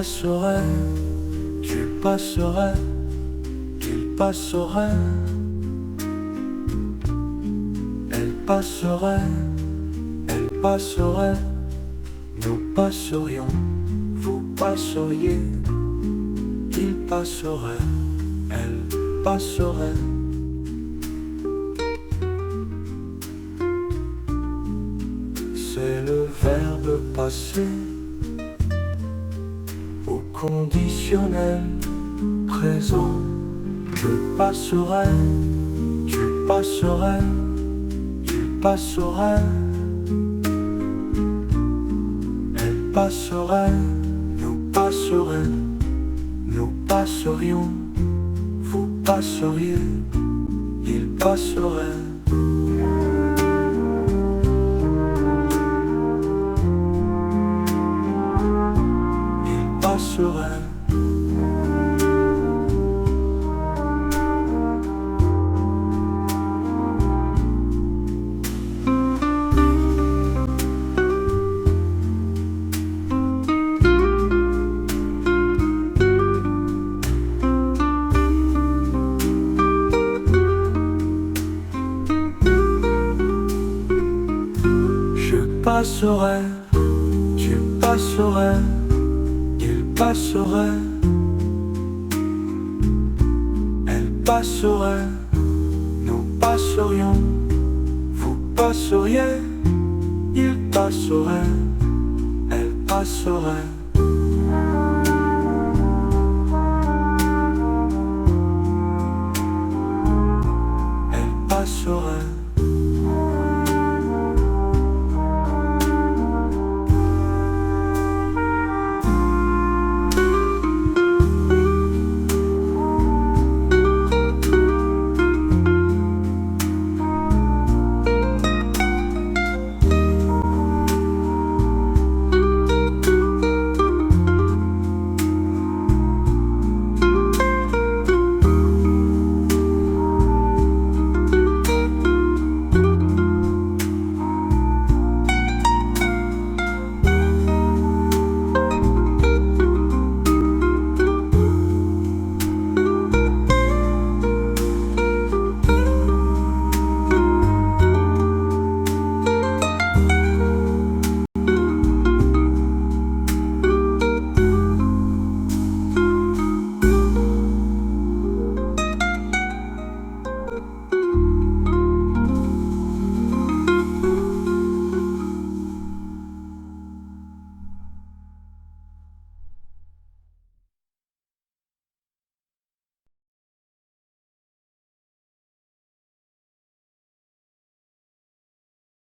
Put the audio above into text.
passerait, tu passerais, il passerait. Elle passerait, elle passerait. Nous passerions, vous passeriez. Il passerait, elle passerait. C'est le verbe passé au conditionnel présent. Je passerai, tu passerais, tu passerais. Elle passerait, nous passerions, nous passerions, vous passeriez, il passerait. Passerait. Je passerai, tu passerais. Il passerait, elle passerait, nous passerions, vous passeriez, il passerait, elle passerait.